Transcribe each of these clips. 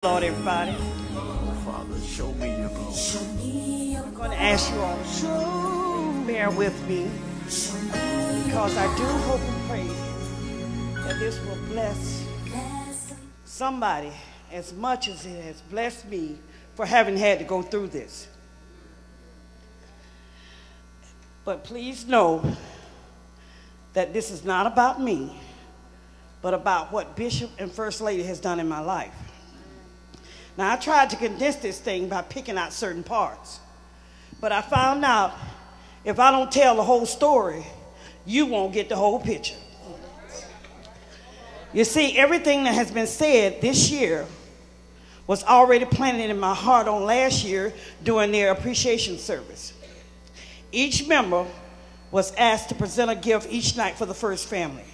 Lord, everybody. Father, show me your glory. I'm going to ask you all to bear with me because I do hope and pray that this will bless somebody as much as it has blessed me for having had to go through this. But please know that this is not about me, but about what Bishop and First Lady has done in my life. Now, I tried to condense this thing by picking out certain parts, but I found out if I don't tell the whole story, you won't get the whole picture. You see, everything that has been said this year was already planted in my heart on last year during their appreciation service. Each member was asked to present a gift each night for the first family.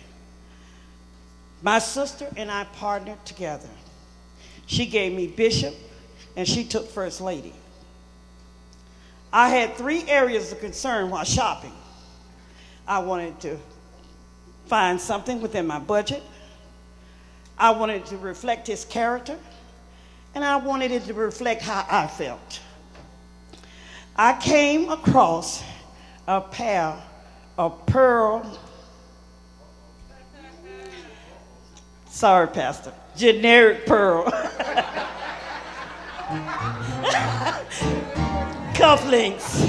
My sister and I partnered together. She gave me Bishop, and she took First Lady. I had 3 areas of concern while shopping. I wanted to find something within my budget. I wanted to reflect his character, and I wanted it to reflect how I felt. I came across a pair of generic pearl cufflinks.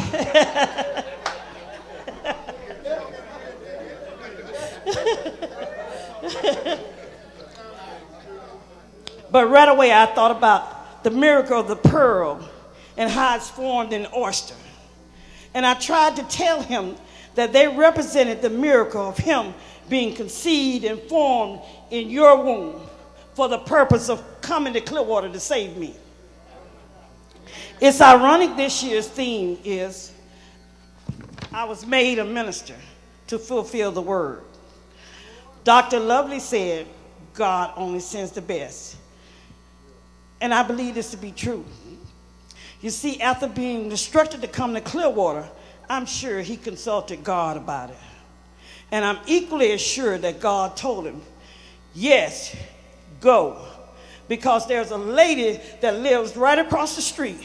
But right away I thought about the miracle of the pearl and how it's formed in oyster. And I tried to tell him that they represented the miracle of him being conceived and formed in your womb for the purpose of coming to Clearwater to save me. It's ironic this year's theme is, I was made a minister to fulfill the word. Dr. Lovely said, God only sends the best. And I believe this to be true. You see, after being instructed to come to Clearwater, I'm sure he consulted God about it. And I'm equally assured that God told him, yes, go. Because there's a lady that lives right across the street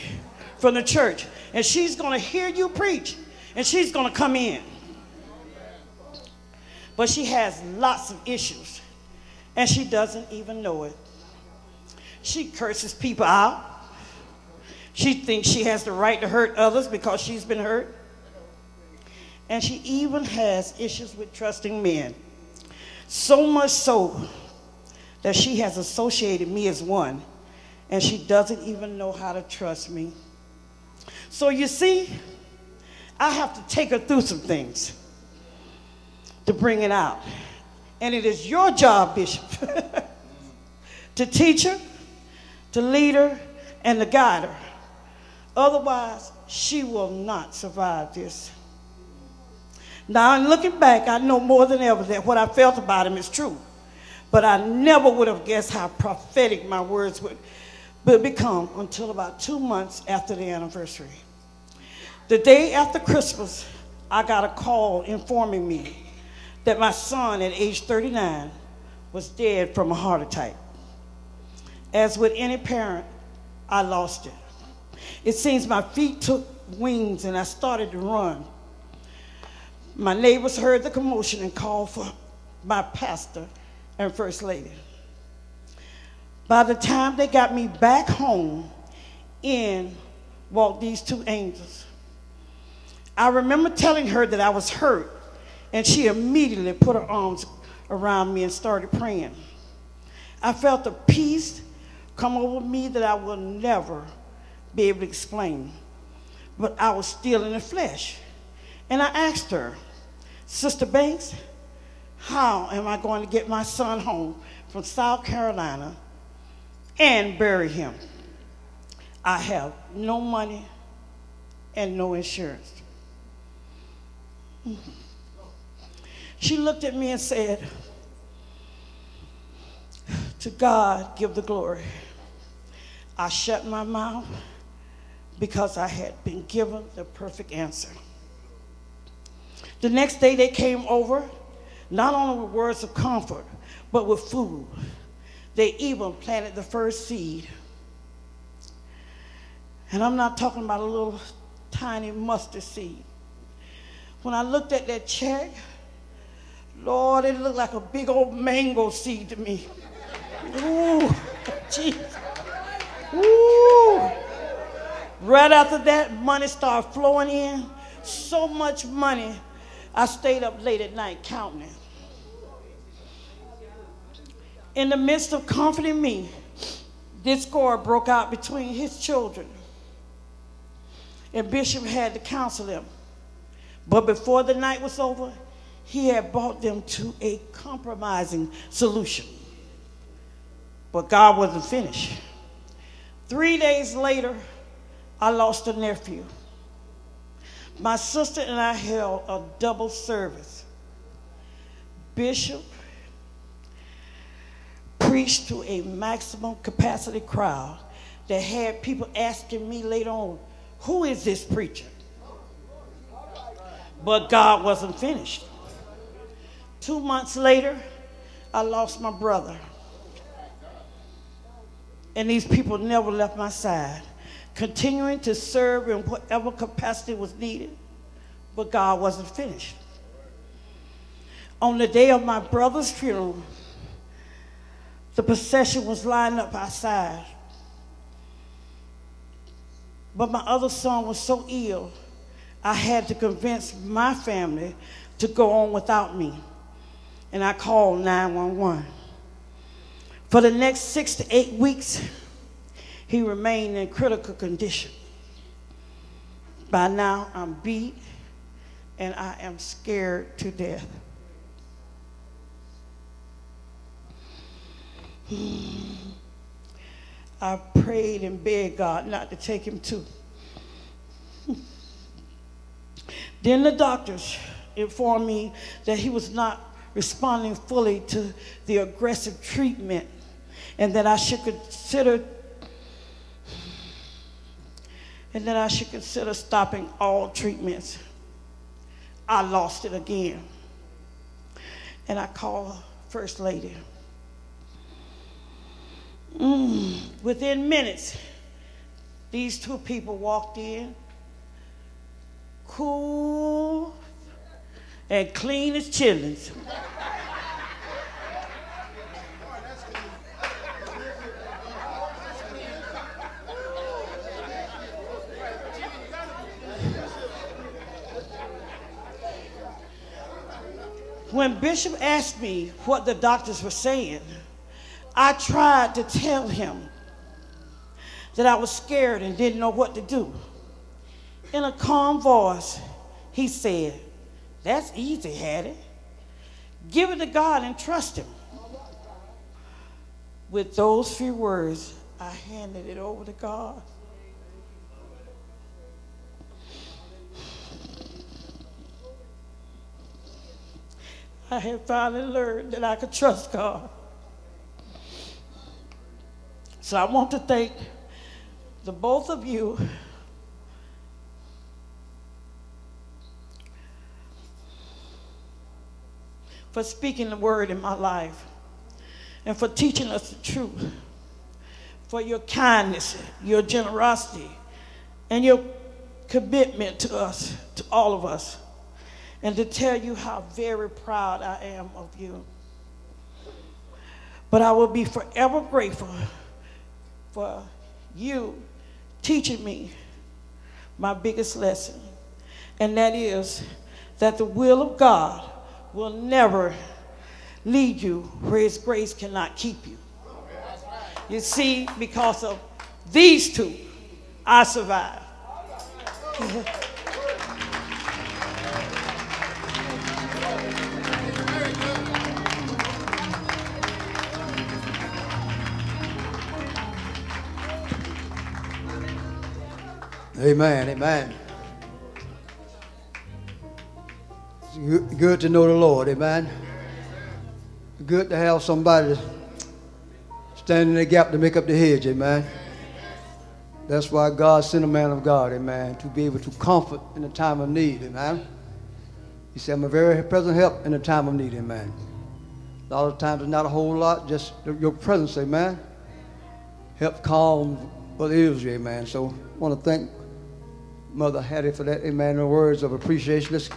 from the church, and she's going to hear you preach, and she's going to come in. But she has lots of issues, and she doesn't even know it. She curses people out. She thinks she has the right to hurt others because she's been hurt. And she even has issues with trusting men. So much so that she has associated me as one, and she doesn't even know how to trust me. So you see, I have to take her through some things to bring it out. And it is your job, Bishop, to teach her, to lead her, and to guide her. Otherwise, she will not survive this. Now, in looking back, I know more than ever that what I felt about him is true. But I never would have guessed how prophetic my words would become until about 2 months after the anniversary. The day after Christmas, I got a call informing me that my son at age 39 was dead from a heart attack. As with any parent, I lost it. It seems my feet took wings and I started to run. My neighbors heard the commotion and called for my pastor and First Lady. By the time they got me back home, in walked these 2 angels. I remember telling her that I was hurt, and she immediately put her arms around me and started praying. I felt a peace come over me that I will never be able to explain, but I was still in the flesh. And I asked her, Sister Banks, how am I going to get my son home from South Carolina and bury him? I have no money and no insurance. She looked at me and said, to God give the glory. I shut my mouth because I had been given the perfect answer. The next day they came over, not only with words of comfort, but with food. They even planted the first seed. And I'm not talking about a little tiny mustard seed. When I looked at that check, Lord, it looked like a big old mango seed to me. Ooh, Jesus. Ooh. Right after that, money started flowing in. So much money, I stayed up late at night counting it. In the midst of comforting me, discord broke out between his children. And Bishop had to counsel them. But before the night was over, he had brought them to a compromising solution. But God wasn't finished. 3 days later, I lost a nephew. My sister and I held a double service. Bishop preached to a maximum capacity crowd that had people asking me later on, who is this preacher? But God wasn't finished. 2 months later, I lost my brother. And these people never left my side, continuing to serve in whatever capacity was needed, but God wasn't finished. On the day of my brother's funeral, the procession was lined up outside. But my other son was so ill, I had to convince my family to go on without me. And I called 911. For the next 6 to 8 weeks, he remained in critical condition. By now, I'm beat and I am scared to death. I prayed and begged God not to take him too. Then the doctors informed me that he was not responding fully to the aggressive treatment and that I should consider stopping all treatments. I lost it again. And I called First Lady. Within minutes, these two people walked in, cool and clean as chitlins. When Bishop asked me what the doctors were saying, I tried to tell him that I was scared and didn't know what to do. In a calm voice, he said, "That's easy, Hattie. Give it to God and trust him." With those few words, I handed it over to God. I had finally learned that I could trust God. So I want to thank the both of you for speaking the word in my life and for teaching us the truth, for your kindness, your generosity, and your commitment to us, to all of us, and to tell you how very proud I am of you. But I will be forever grateful for you teaching me my biggest lesson, and that is that the will of God will never lead you where his grace cannot keep you. You see, because of these two, I survived. Amen, amen. It's good to know the Lord, amen. Good to have somebody stand in the gap to make up the hedge, amen. That's why God sent a man of God, amen, to be able to comfort in the time of need, amen. He said, I'm a very present help in the time of need, amen. A lot of times it's not a whole lot, just your presence, amen. Help calm Brother Israel, amen. So I want to thank Mother Hattie for that, amen, the words of appreciation. Let's